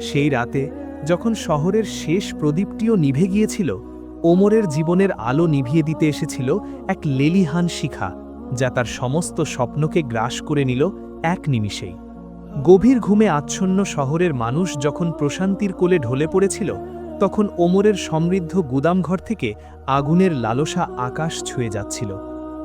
সেই রাতে যখন শহরের শেষ প্রদীপটিও নিভে গিয়েছিল, ওমরের জীবনের আলো নিভিয়ে দিতে এসেছিল এক লেলিহান শিখা, যা তার সমস্ত স্বপ্নকে গ্রাস করে নিল এক নিমিষেই। গভীর ঘুমে আচ্ছন্ন শহরের মানুষ যখন প্রশান্তির কোলে ঢলে পড়েছিল, তখন ওমরের সমৃদ্ধ গুদামঘর থেকে আগুনের লালসা আকাশ ছুঁয়ে যাচ্ছিল।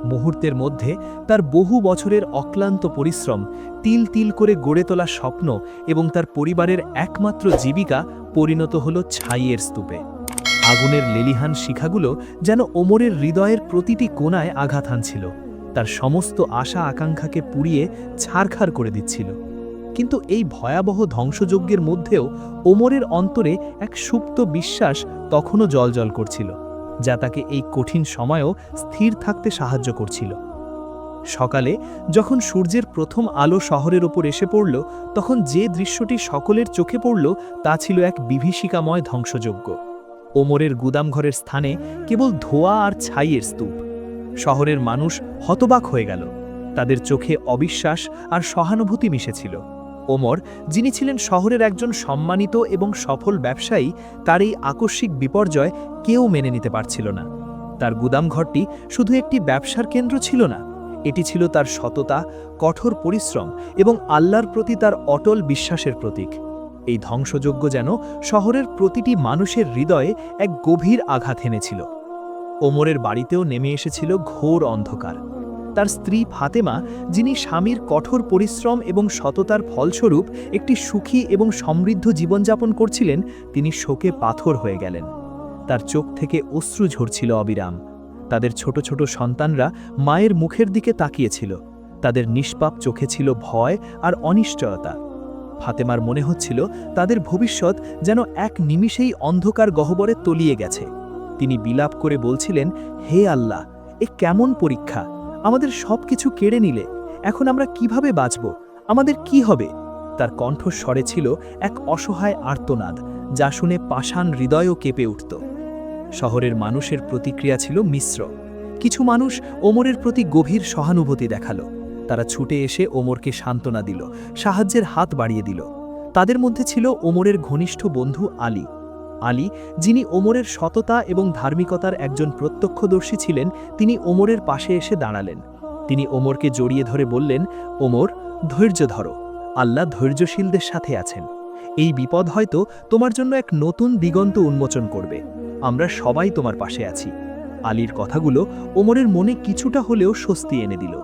মুহূর্তের মধ্যে তার বহু বছরের অক্লান্ত পরিশ্রম, তিল তিল করে গড়ে তোলা স্বপ্ন এবং তার পরিবারের একমাত্র জীবিকা পরিণত হল ছাইয়ের স্তূপে। আগুনের লেলিহান শিখাগুলো যেন ওমরের হৃদয়ের প্রতিটি কোণায় আঘাত হানছিল, তার সমস্ত আশা আকাঙ্ক্ষাকে পুড়িয়ে ছারখার করে দিচ্ছিল। কিন্তু এই ভয়াবহ ধ্বংসযজ্ঞের মধ্যেও ওমরের অন্তরে এক সুপ্ত বিশ্বাস তখনও জ্বলজ্বল করছিল, যা তাকে এই কঠিন সময়েও স্থির থাকতে সাহায্য করছিল। সকালে যখন সূর্যের প্রথম আলো শহরের ওপর এসে পড়ল, তখন যে দৃশ্যটি সকলের চোখে পড়ল তা ছিল এক বিভীষিকাময় ধ্বংসযজ্ঞ। ওমরের গুদামঘরের স্থানে কেবল ধোঁয়া আর ছাইয়ের স্তূপ। শহরের মানুষ হতবাক হয়ে গেল, তাদের চোখে অবিশ্বাস আর সহানুভূতি মিশেছিল। ওমর, যিনি ছিলেন শহরের একজন সম্মানিত এবং সফল ব্যবসায়ী, তার এই আকস্মিক বিপর্যয় কেউ মেনে নিতে পারছিল না। তার গুদামঘরটি শুধু একটি ব্যবসার কেন্দ্র ছিল না, এটি ছিল তার সততা, কঠোর পরিশ্রম এবং আল্লাহর প্রতি তার অটল বিশ্বাসের প্রতীক। এই ধ্বংসযজ্ঞ যেন শহরের প্রতিটি মানুষের হৃদয়ে এক গভীর আঘাত এনেছিল। ওমরের বাড়িতেও নেমে এসেছিল ঘোর অন্ধকার। তার স্ত্রী ফাতেমা, যিনি স্বামীর কঠোর পরিশ্রম এবং সততার ফলস্বরূপ একটি সুখী এবং সমৃদ্ধ জীবনযাপন করছিলেন, তিনি শোকে পাথর হয়ে গেলেন। তার চোখ থেকে অশ্রু ঝরছিল অবিরাম। তাদের ছোট ছোট সন্তানরা মায়ের মুখের দিকে তাকিয়েছিল, তাদের নিষ্পাপ চোখে ছিল ভয় আর অনিশ্চয়তা। ফাতেমার মনে হচ্ছিল তাদের ভবিষ্যৎ যেন এক নিমিষেই অন্ধকার গহ্বরে তলিয়ে গেছে। তিনি বিলাপ করে বলছিলেন, হে আল্লাহ, এ কেমন পরীক্ষা! আমাদের সব কিছু কেড়ে নিলে এখন আমরা কিভাবে বাঁচব? আমাদের কি হবে? তার কণ্ঠস্বরে ছিল এক অসহায় আর্তনাদ, যা শুনে পাষাণ হৃদয়ও কেঁপে উঠত। শহরের মানুষের প্রতিক্রিয়া ছিল মিশ্র। কিছু মানুষ ওমরের প্রতি গভীর সহানুভূতি দেখালো, তারা ছুটে এসে ওমরকে সান্ত্বনা দিল, সাহায্যের হাত বাড়িয়ে দিল। তাদের মধ্যে ছিল ওমরের ঘনিষ্ঠ বন্ধু আলী। আলী, যিনি ওমরের সততা এবং ধার্মিকতার একজন প্রত্যক্ষদর্শী ছিলেন, তিনি ওমরের পাশে এসে দাঁড়ালেন। তিনি ওমরকে জড়িয়ে ধরে বললেন, ওমর, ধৈর্য ধরো, আল্লাহ ধৈর্যশীলদের সাথে আছেন। এই বিপদ হয়তো তোমার জন্য এক নতুন দিগন্ত উন্মোচন করবে। আমরা সবাই তোমার পাশে আছি। আলীর কথাগুলো ওমরের মনে কিছুটা হলেও স্বস্তি এনে দিল।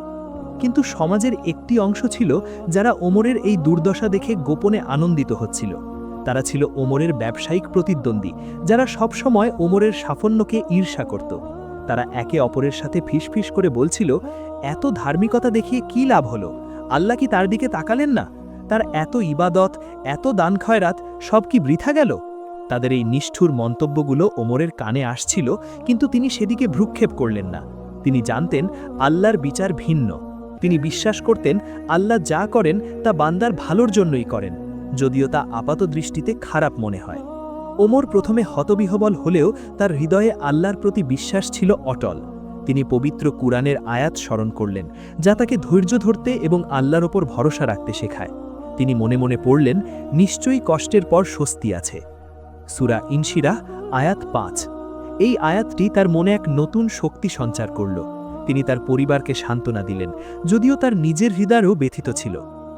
কিন্তু সমাজের একটি অংশ ছিল যারা ওমরের এই দুর্দশা দেখে গোপনে আনন্দিত হচ্ছিল। তারা ছিল ওমরের ব্যবসায়িক প্রতিদ্বন্দ্বী, যারা সবসময় ওমরের সাফল্যকে ঈর্ষা করত। তারা একে অপরের সাথে ফিসফিস করে বলছিল, এত ধার্মিকতা দেখিয়ে কি লাভ হলো? আল্লাহ কি তার দিকে তাকালেন না? তার এত ইবাদত, এত দান খয়রাত, সব কি বৃথা গেল? তাদের এই নিষ্ঠুর মন্তব্যগুলো ওমরের কানে আসছিল, কিন্তু তিনি সেদিকে ভ্রুক্ষেপ করলেন না। তিনি জানতেন আল্লাহর বিচার ভিন্ন। তিনি বিশ্বাস করতেন আল্লাহ যা করেন তা বান্দার ভালোর জন্যই করেন, যদিও তা আপাত দৃষ্টিতে খারাপ মনে হয়। ওমর প্রথমে হতবিহ্বল হলেও তার হৃদয়ে আল্লাহর প্রতি বিশ্বাস ছিল অটল। তিনি পবিত্র কুরআনের আয়াত স্মরণ করলেন, যা তাকে ধৈর্য ধরতে এবং আল্লাহর ওপর ভরসা রাখতে শেখায়। তিনি মনে মনে পড়লেন, নিশ্চয়ই কষ্টের পর স্বস্তি আছে। সূরা ইনশিরাহ আয়াত 5। এই আয়াতটি তার মনে এক নতুন শক্তি সঞ্চার করল। তিনি তার পরিবারকে সান্ত্বনা দিলেন, যদিও তার নিজের হৃদয়ও ব্যথিত ছিল।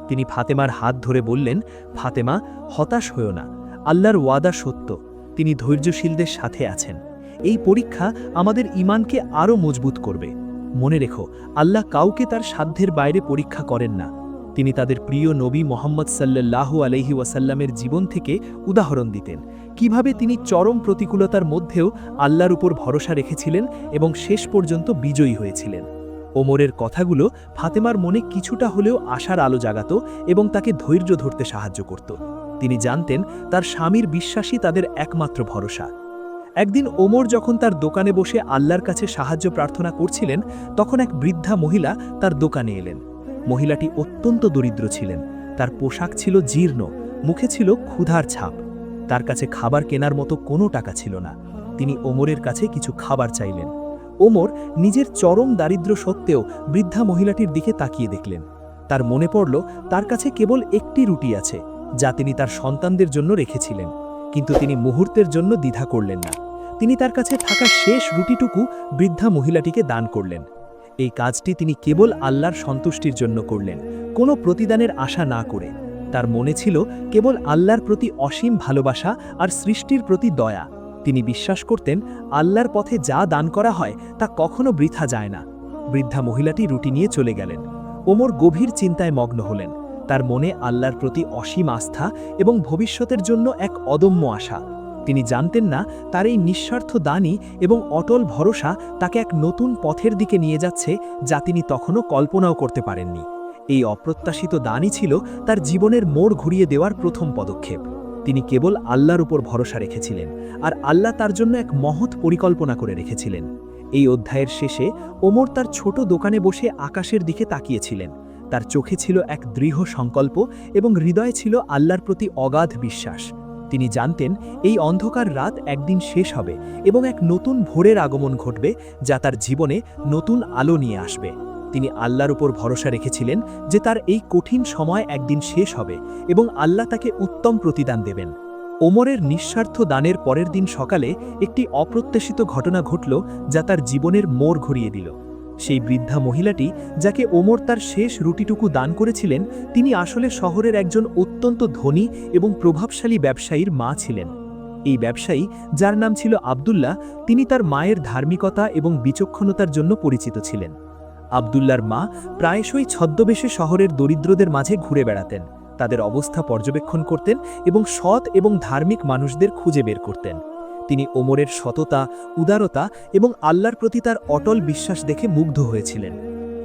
তিনি ফাতেমার হাত ধরে বললেন, ফাতেমা, হতাশ হয়ো না, আল্লাহর ওয়াদা সত্য, তিনি ধৈর্যশীলদের সাথে আছেন। এই পরীক্ষা আমাদের ঈমানকে আরও মজবুত করবে। মনে রেখো, আল্লাহ কাউকে তার সাধ্যের বাইরে পরীক্ষা করেন না। তিনি তাদের প্রিয় নবী মুহাম্মদ সাল্লাল্লাহু আলাইহি ওয়াসাল্লামের জীবন থেকে উদাহরণ দিতেন, কিভাবে তিনি চরম প্রতিকূলতার মধ্যেও আল্লাহর উপর ভরসা রেখেছিলেন এবং শেষ পর্যন্ত বিজয়ী হয়েছিলেন। ওমরের কথাগুলো ফাতেমার মনে কিছুটা হলেও আশার আলো জাগাত এবং তাকে ধৈর্য ধরতে সাহায্য করত। তিনি জানতেন তার স্বামীর বিশ্বাসই তাদের একমাত্র ভরসা। একদিন ওমর যখন তার দোকানে বসে আল্লাহর কাছে সাহায্য প্রার্থনা করছিলেন, তখন এক বৃদ্ধা মহিলা তার দোকানে এলেন। মহিলাটি অত্যন্ত দরিদ্র ছিলেন, তার পোশাক ছিল জীর্ণ, মুখে ছিল ক্ষুধার ছাপ। তার কাছে খাবার কেনার মতো কোনো টাকা ছিল না। তিনি ওমরের কাছে কিছু খাবার চাইলেন। ওমর নিজের চরম দারিদ্র্য সত্ত্বেও বৃদ্ধা মহিলাটির দিকে তাকিয়ে দেখলেন। তার মনে পড়ল তার কাছে কেবল একটি রুটি আছে, যা তিনি তার সন্তানদের জন্য রেখেছিলেন, কিন্তু তিনি মুহূর্তের জন্য দ্বিধা করলেন না। তিনি তার কাছে থাকা শেষ রুটিটুকু বৃদ্ধা মহিলাটিকে দান করলেন। এই কাজটি তিনি কেবল আল্লাহর সন্তুষ্টির জন্য করলেন, কোনো প্রতিদানের আশা না করে। তার মনে ছিল কেবল আল্লাহর প্রতি অসীম ভালোবাসা আর সৃষ্টির প্রতি দয়া। তিনি বিশ্বাস করতেন আল্লাহর পথে যা দান করা হয় তা কখনো বৃথা যায় না। বৃদ্ধা মহিলাটি রুটি নিয়ে চলে গেলেন। ওমর গভীর চিন্তায় মগ্ন হলেন। তার মনে আল্লাহর প্রতি অসীম আস্থা এবং ভবিষ্যতের জন্য এক অদম্য আশা। তিনি জানতেন না তার এই নিঃস্বার্থ দানই এবং অটল ভরসা তাকে এক নতুন পথের দিকে নিয়ে যাচ্ছে, যা তিনি তখনও কল্পনাও করতে পারেননি। এই অপ্রত্যাশিত দানই ছিল তার জীবনের মোড় ঘুরিয়ে দেওয়ার প্রথম পদক্ষেপ। তিনি কেবল আল্লাহর উপর ভরসা রেখেছিলেন, আর আল্লাহ তার জন্য এক মহৎ পরিকল্পনা করে রেখেছিলেন। এই অধ্যায়ের শেষে ওমর তার ছোট দোকানে বসে আকাশের দিকে তাকিয়েছিলেন। তার চোখে ছিল এক দৃঢ় সংকল্প এবং হৃদয়ে ছিল আল্লাহর প্রতি অগাধ বিশ্বাস। তিনি জানতেন এই অন্ধকার রাত একদিন শেষ হবে এবং এক নতুন ভোরের আগমন ঘটবে, যা তার জীবনে নতুন আলো নিয়ে আসবে। তিনি আল্লাহর উপর ভরসা রেখেছিলেন যে তার এই কঠিন সময় একদিন শেষ হবে এবং আল্লাহ তাকে উত্তম প্রতিদান দেবেন। ওমরের নিঃস্বার্থ দানের পরের দিন সকালে একটি অপ্রত্যাশিত ঘটনা ঘটল, যা তার জীবনের মোড় ঘুরিয়ে দিল। সেই বৃদ্ধা মহিলাটি, যাকে ওমর তার শেষ রুটিটুকু দান করেছিলেন, তিনি আসলে শহরের একজন অত্যন্ত ধনী এবং প্রভাবশালী ব্যবসায়ীর মা ছিলেন। এই ব্যবসায়ী, যার নাম ছিল আব্দুল্লাহ, তিনি তার মায়ের ধার্মিকতা এবং বিচক্ষণতার জন্য পরিচিত ছিলেন। আব্দুল্লাহর মা প্রায়শই ছদ্মবেশে শহরের দরিদ্রদের মাঝে ঘুরে বেড়াতেন, তাদের অবস্থা পর্যবেক্ষণ করতেন এবং সৎ এবং ধার্মিক মানুষদের খুঁজে বের করতেন। তিনি ওমরের সততা, উদারতা এবং আল্লাহর প্রতি তার অটল বিশ্বাস দেখে মুগ্ধ হয়েছিলেন।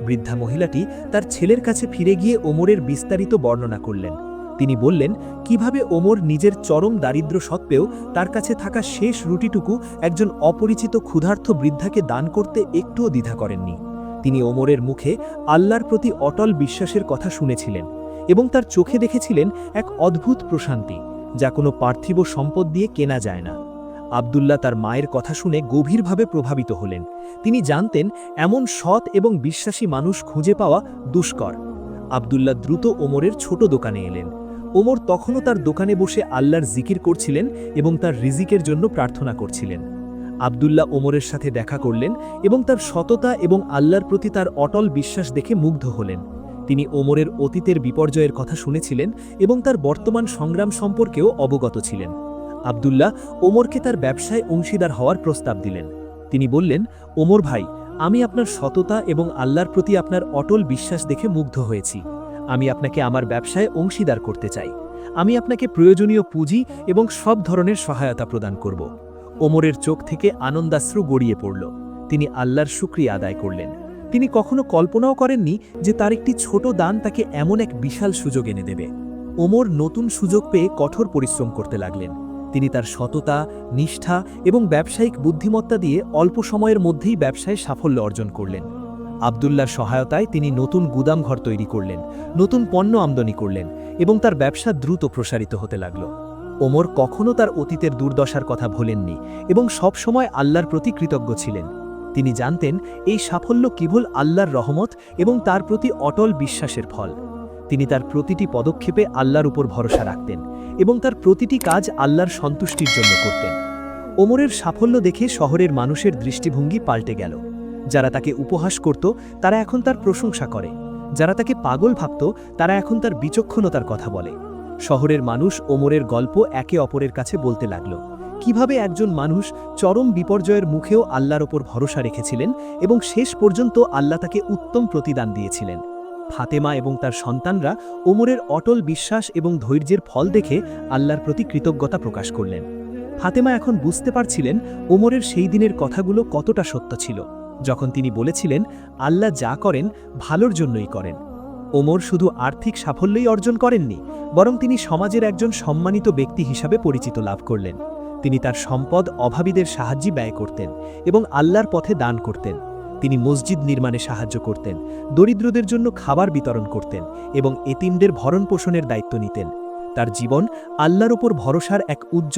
বৃদ্ধা মহিলাটি তার ছেলের কাছে ফিরে গিয়ে ওমরের বিস্তারিত বর্ণনা করলেন। তিনি বললেন কিভাবে ওমর নিজের চরম দারিদ্র্য সত্ত্বেও তার কাছে থাকা শেষ রুটিটুকু একজন অপরিচিত ক্ষুধার্ত বৃদ্ধাকে দান করতে একটুও দ্বিধা করেননি। তিনি ওমরের মুখে আল্লাহর প্রতি অটল বিশ্বাসের কথা শুনেছিলেন এবং তার চোখে দেখেছিলেন এক অদ্ভুত প্রশান্তি, যা কোনো পার্থিব সম্পদ দিয়ে কেনা যায় না। আব্দুল্লাহ তার মায়ের কথা শুনে গভীরভাবে প্রভাবিত হলেন। তিনি জানতেন এমন সৎ এবং বিশ্বাসী মানুষ খুঁজে পাওয়া দুষ্কর। আব্দুল্লাহ দ্রুত ওমরের ছোট দোকানে এলেন। ওমর তখনও তার দোকানে বসে আল্লাহর জিকির করছিলেন এবং তার রিজিকের জন্য প্রার্থনা করছিলেন। আব্দুল্লাহ ওমরের সাথে দেখা করলেন এবং তার সততা এবং আল্লাহর প্রতি তার অটল বিশ্বাস দেখে মুগ্ধ হলেন। তিনি ওমরের অতীতের বিপর্যয়ের কথা শুনেছিলেন এবং তার বর্তমান সংগ্রাম সম্পর্কেও অবগত ছিলেন। আব্দুল্লাহ ওমরকে তার ব্যবসায় অংশীদার হওয়ার প্রস্তাব দিলেন। তিনি বললেন, ওমর ভাই, আমি আপনার সততা এবং আল্লাহর প্রতি আপনার অটল বিশ্বাস দেখে মুগ্ধ হয়েছি। আমি আপনাকে আমার ব্যবসায় অংশীদার করতে চাই। আমি আপনাকে প্রয়োজনীয় পুঁজি এবং সব ধরনের সহায়তা প্রদান করব। ওমরের চোখ থেকে আনন্দাশ্রু গড়িয়ে পড়ল। তিনি আল্লাহর শুকরিয়া আদায় করলেন। তিনি কখনো কল্পনাও করেননি যে তার একটি ছোট দান তাকে এমন এক বিশাল সুযোগ এনে দেবে। ওমর নতুন সুযোগ পেয়ে কঠোর পরিশ্রম করতে লাগলেন। তিনি তার সততা, নিষ্ঠা এবং ব্যবসায়িক বুদ্ধিমত্তা দিয়ে অল্প সময়ের মধ্যেই ব্যবসায় সাফল্য অর্জন করলেন। আব্দুল্লাহর সহায়তায় তিনি নতুন গুদামঘর তৈরি করলেন, নতুন পণ্য আমদানি করলেন এবং তার ব্যবসা দ্রুত প্রসারিত হতে লাগল। ওমর কখনও তার অতীতের দুর্দশার কথা ভোলেননি এবং সবসময় আল্লাহর প্রতি কৃতজ্ঞ ছিলেন। তিনি জানতেন এই সাফল্য কেবল আল্লাহর রহমত এবং তার প্রতি অটল বিশ্বাসের ফল। তিনি তার প্রতিটি পদক্ষেপে আল্লাহর উপর ভরসা রাখতেন এবং তার প্রতিটি কাজ আল্লাহর সন্তুষ্টির জন্য করতেন। ওমরের সাফল্য দেখে শহরের মানুষের দৃষ্টিভঙ্গি পাল্টে গেল। যারা তাকে উপহাস করত তারা এখন তার প্রশংসা করে, যারা তাকে পাগল ভাবত তারা এখন তার বিচক্ষণতার কথা বলে। শহরের মানুষ ওমরের গল্প একে অপরের কাছে বলতে লাগল, কিভাবে একজন মানুষ চরম বিপর্যয়ের মুখেও আল্লাহর ওপর ভরসা রেখেছিলেন এবং শেষ পর্যন্ত আল্লাহ তাকে উত্তম প্রতিদান দিয়েছিলেন। ফাতেমা এবং তার সন্তানরা ওমরের অটল বিশ্বাস এবং ধৈর্যের ফল দেখে আল্লাহর প্রতি কৃতজ্ঞতা প্রকাশ করলেন। ফাতেমা এখন বুঝতে পারছিলেন ওমরের সেই দিনের কথাগুলো কতটা সত্য ছিল, যখন তিনি বলেছিলেন, আল্লাহ যা করেন ভালোর জন্যই করেন। ওমর শুধু আর্থিক সাফল্যই অর্জন করেননি, বরং তিনি সমাজের একজন সম্মানিত ব্যক্তি হিসাবে পরিচিত লাভ করলেন। তিনি তার সম্পদ অভাবীদের সাহায্যে ব্যয় করতেন এবং আল্লাহর পথে দান করতেন। তিনি মসজিদ নির্মাণে সাহায্য করতেন, দরিদ্রদের জন্য খাবার বিতরণ করতেন এবং এতিমদের ভরণ পোষণের দায়িত্ব নিতেন। তার জীবন আল্লাহর উপর ভরসার এক উজ্জ্বল